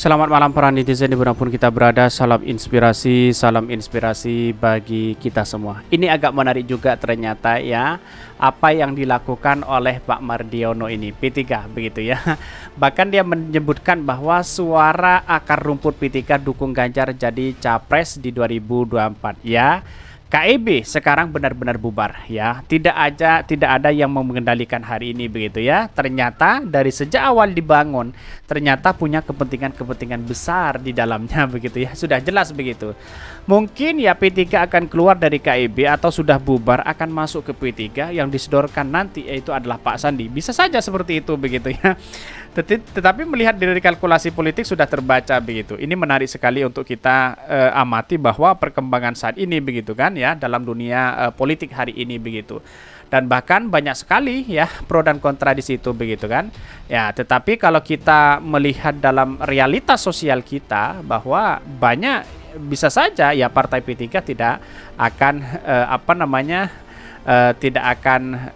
Selamat malam para netizen dimanapun kita berada. Salam inspirasi bagi kita semua. Ini agak menarik juga ternyata ya, apa yang dilakukan oleh Pak Mardiono ini P3 begitu ya. Bahkan dia menyebutkan bahwa suara akar rumput P3 dukung Ganjar jadi capres di 2024 ya. KIB sekarang benar-benar bubar ya. Tidak ada yang mau mengendalikan hari ini begitu ya. Ternyata dari sejak awal dibangun ternyata punya kepentingan-kepentingan besar di dalamnya begitu ya. Sudah jelas begitu. Mungkin ya P3 akan keluar dari KIB atau sudah bubar akan masuk ke P3 yang disodorkan nanti yaitu adalah Pak Sandi. Bisa saja seperti itu begitu ya. Tetapi melihat dari kalkulasi politik sudah terbaca begitu. Ini menarik sekali untuk kita amati bahwa perkembangan saat ini begitu kan ya dalam dunia politik hari ini begitu. Dan bahkan banyak sekali ya pro dan kontra di situ begitu kan. Ya, tetapi kalau kita melihat dalam realitas sosial kita bahwa banyak bisa saja ya partai P3 tidak akan tidak akan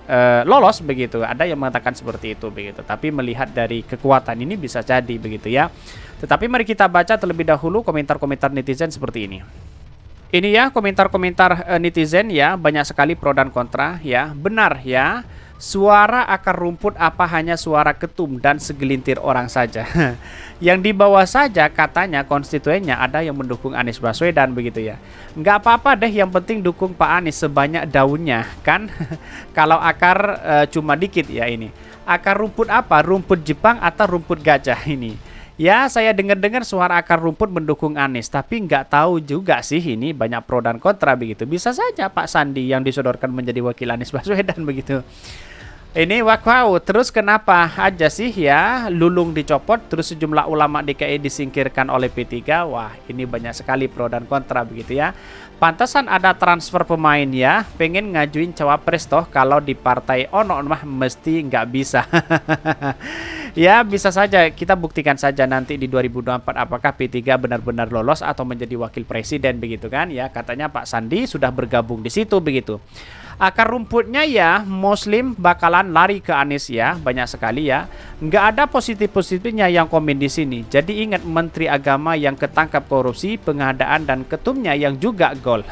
lolos begitu. Ada yang mengatakan seperti itu begitu. Tapi melihat dari kekuatan ini bisa jadi begitu ya. Tetapi mari kita baca terlebih dahulu komentar-komentar netizen seperti ini. Ini ya komentar-komentar netizen ya, banyak sekali pro dan kontra ya. Benar ya. Suara akar rumput apa hanya suara ketum dan segelintir orang saja. Yang di bawah saja katanya konstituennya ada yang mendukung Anies Baswedan begitu ya. Nggak apa-apa deh, yang penting dukung Pak Anies sebanyak daunnya kan. Kalau akar cuma dikit ya ini. Akar rumput apa? Rumput Jepang atau rumput gajah ini? Ya, saya dengar-dengar suara akar rumput mendukung Anies, tapi nggak tahu juga sih ini banyak pro dan kontra begitu. Bisa saja Pak Sandi yang disodorkan menjadi wakil Anies Baswedan begitu. Ini wow, terus kenapa aja sih ya Lulung dicopot, terus sejumlah ulama DKI disingkirkan oleh P3. Wah, ini banyak sekali pro dan kontra begitu ya. Pantasan ada transfer pemain ya, pengen ngajuin cawapres toh, kalau di partai ono mah mesti nggak bisa. Ya bisa saja, kita buktikan saja nanti di 2024 apakah P3 benar-benar lolos atau menjadi wakil presiden begitu kan ya. Katanya Pak Sandi sudah bergabung di situ begitu. Akar rumputnya ya Muslim bakalan lari ke Anies ya, banyak sekali ya. Nggak ada positif-positifnya yang komen di sini. Jadi ingat Menteri Agama yang ketangkap korupsi, pengadaan dan ketumnya yang juga gol.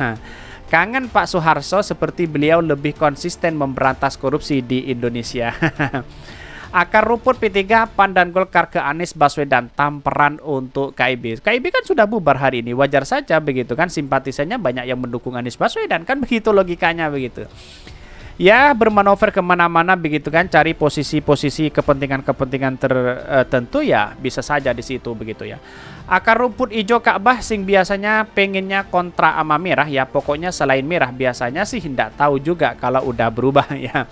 Kangen Pak Soeharto, seperti beliau lebih konsisten memberantas korupsi di Indonesia. Akar rumput P3, PAN dan Golkar ke Anies Baswedan, tamperan untuk KIB. KIB kan sudah bubar hari ini, wajar saja begitu kan, simpatisannya banyak yang mendukung Anies Baswedan, kan begitu logikanya begitu. Ya bermanuver kemana-mana begitu kan, cari posisi-posisi kepentingan-kepentingan tertentu ya bisa saja di situ begitu ya. Akar rumput hijau Ka'bah sing biasanya pengennya kontra ama merah ya, pokoknya selain merah biasanya sih tidak tahu juga kalau udah berubah ya.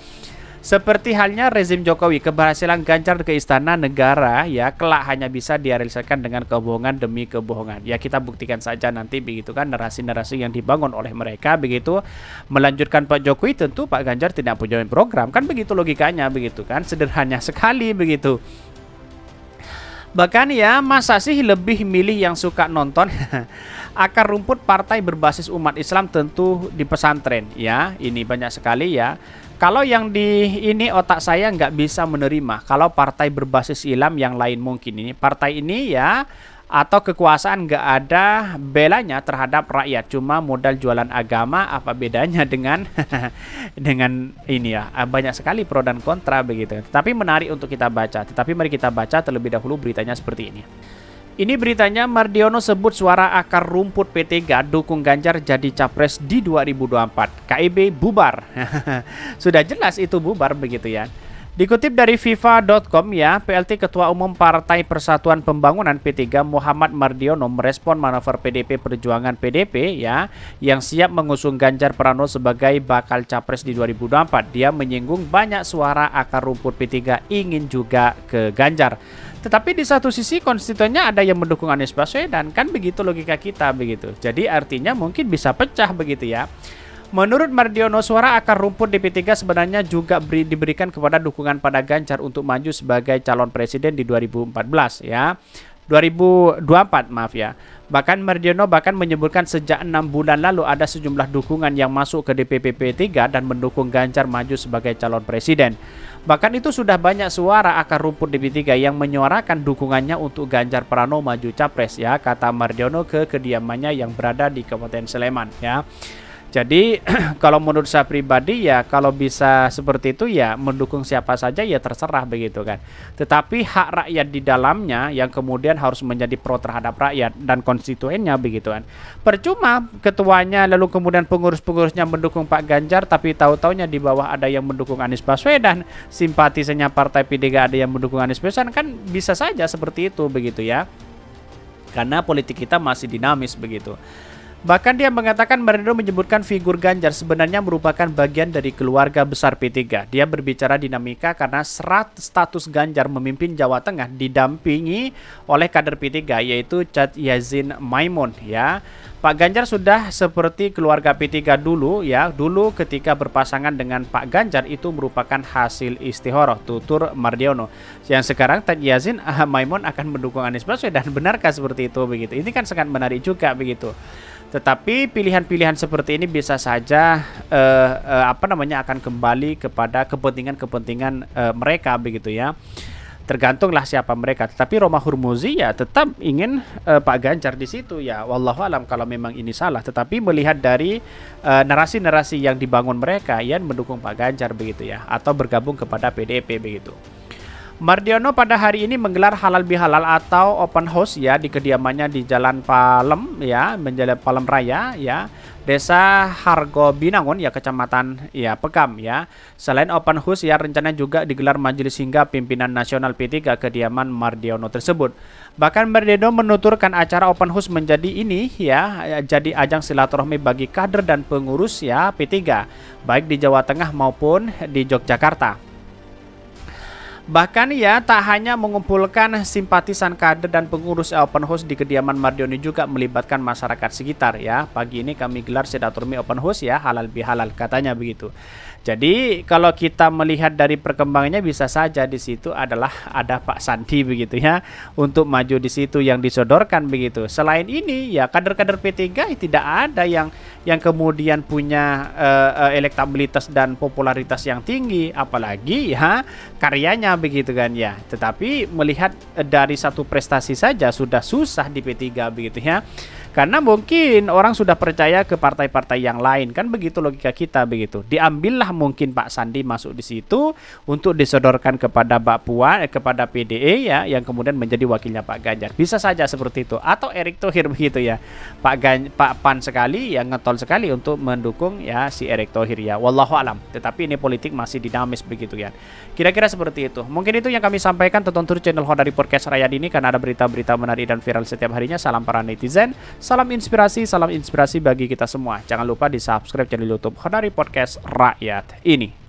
Seperti halnya rezim Jokowi, keberhasilan Ganjar ke istana negara ya kelak hanya bisa direalisasikan dengan kebohongan demi kebohongan. Ya kita buktikan saja nanti begitu kan, narasi-narasi yang dibangun oleh mereka begitu. Melanjutkan Pak Jokowi, tentu Pak Ganjar tidak punya program, kan begitu logikanya begitu kan, sederhana sekali begitu. Bahkan ya masa sih lebih milih yang suka nonton. Akar rumput partai berbasis umat Islam tentu di pesantren ya, ini banyak sekali ya. Kalau yang di ini otak saya nggak bisa menerima kalau partai berbasis Islam yang lain mungkin ini. Partai ini ya atau kekuasaan nggak ada belanya terhadap rakyat, cuma modal jualan agama, apa bedanya dengan dengan ini ya. Banyak sekali pro dan kontra begitu. Tapi menarik untuk kita baca. Tetapi mari kita baca terlebih dahulu beritanya seperti ini. Ini beritanya, Mardiono sebut suara akar rumput P3 dukung Ganjar jadi capres di 2024. KIB bubar. Sudah jelas itu bubar begitu ya. Dikutip dari FIFA.com ya, PLT Ketua Umum Partai Persatuan Pembangunan P3 Muhammad Mardiono merespon manuver PDP Perjuangan PDP ya yang siap mengusung Ganjar Pranowo sebagai bakal capres di 2024. Dia menyinggung banyak suara akar rumput P3 ingin juga ke Ganjar. Tetapi di satu sisi konstituennya ada yang mendukung Anies Baswedan, kan begitu logika kita begitu. Jadi artinya mungkin bisa pecah begitu ya. Menurut Mardiono, suara akar rumput di P3 sebenarnya juga diberikan kepada dukungan pada Ganjar untuk maju sebagai calon presiden di 2014 ya. 2024 maaf ya. Bahkan Mardiono menyebutkan sejak 6 bulan lalu ada sejumlah dukungan yang masuk ke DPP P3 dan mendukung Ganjar maju sebagai calon presiden. Bahkan itu sudah banyak suara akar rumput di P3 yang menyuarakan dukungannya untuk Ganjar Pranowo maju capres ya, kata Mardiono ke kediamannya yang berada di Kabupaten Sleman ya. Jadi kalau menurut saya pribadi ya kalau bisa seperti itu ya mendukung siapa saja ya terserah begitu kan. Tetapi hak rakyat di dalamnya yang kemudian harus menjadi pro terhadap rakyat dan konstituennya begitu kan. Percuma ketuanya lalu kemudian pengurus-pengurusnya mendukung Pak Ganjar tapi tahu-taunya di bawah ada yang mendukung Anies Baswedan, simpatisannya Partai P3 ada yang mendukung Anies Baswedan, kan bisa saja seperti itu begitu ya. Karena politik kita masih dinamis begitu. Bahkan dia mengatakan Mardiono menyebutkan figur Ganjar sebenarnya merupakan bagian dari keluarga besar P3. Dia berbicara dinamika karena status Ganjar memimpin Jawa Tengah didampingi oleh kader P3 yaitu Chad Yassin Maimun ya. Pak Ganjar sudah seperti keluarga P3 dulu ya. Dulu ketika berpasangan dengan Pak Ganjar itu merupakan hasil istihoroh, tutur Mardiono. Yang sekarang Chad Yassin Maimun akan mendukung Anies Baswedan. Benarkah seperti itu begitu? Ini kan sangat menarik juga begitu. Tetapi pilihan-pilihan seperti ini bisa saja akan kembali kepada kepentingan-kepentingan mereka begitu ya. Tergantunglah siapa mereka. Tetapi Roma Hurmuzi ya tetap ingin Pak Ganjar di situ ya. Wallahu alam kalau memang ini salah. Tetapi melihat dari narasi-narasi yang dibangun mereka yang mendukung Pak Ganjar begitu ya, atau bergabung kepada PDIP begitu. Mardiono pada hari ini menggelar halal bihalal atau open house ya di kediamannya di Jalan Palem ya, menjalan Palem Raya ya, Desa Hargo Binangun ya, Kecamatan ya Pekam ya. Selain open house ya rencananya juga digelar majelis hingga pimpinan nasional P3 kediaman Mardiono tersebut. Bahkan Mardiono menuturkan acara open house menjadi ini ya jadi ajang silaturahmi bagi kader dan pengurus ya P3 baik di Jawa Tengah maupun di Yogyakarta. Bahkan ya tak hanya mengumpulkan simpatisan kader dan pengurus open house di kediaman Mardiono juga melibatkan masyarakat sekitar ya. Pagi ini kami gelar silaturahmi open house ya halal bihalal katanya begitu. Jadi kalau kita melihat dari perkembangannya bisa saja di situ adalah ada Pak Sandi begitu ya untuk maju di situ yang disodorkan begitu. Selain ini ya kader-kader P3 tidak ada yang kemudian punya elektabilitas dan popularitas yang tinggi, apalagi ya karyanya begitu kan ya. Tetapi melihat dari satu prestasi saja sudah susah di P3 begitu ya. Karena mungkin orang sudah percaya ke partai-partai yang lain, kan begitu logika kita begitu. Diambillah mungkin Pak Sandi masuk di situ untuk disodorkan kepada Mbak Puan, kepada PDE ya, yang kemudian menjadi wakilnya Pak Ganjar. Bisa saja seperti itu. Atau Erick Thohir begitu ya. Pak Pan sekali yang ngetol sekali untuk mendukung ya si Erick Thohir ya. Wallahu alam. Tetapi ini politik masih dinamis begitu ya. Kira-kira seperti itu. Mungkin itu yang kami sampaikan. Tonton terus channel Honari Podcast Rakyat ini karena ada berita-berita menarik dan viral setiap harinya. Salam para netizen. Salam inspirasi bagi kita semua. Jangan lupa di subscribe channel YouTube Honari Podcast Rakyat ini.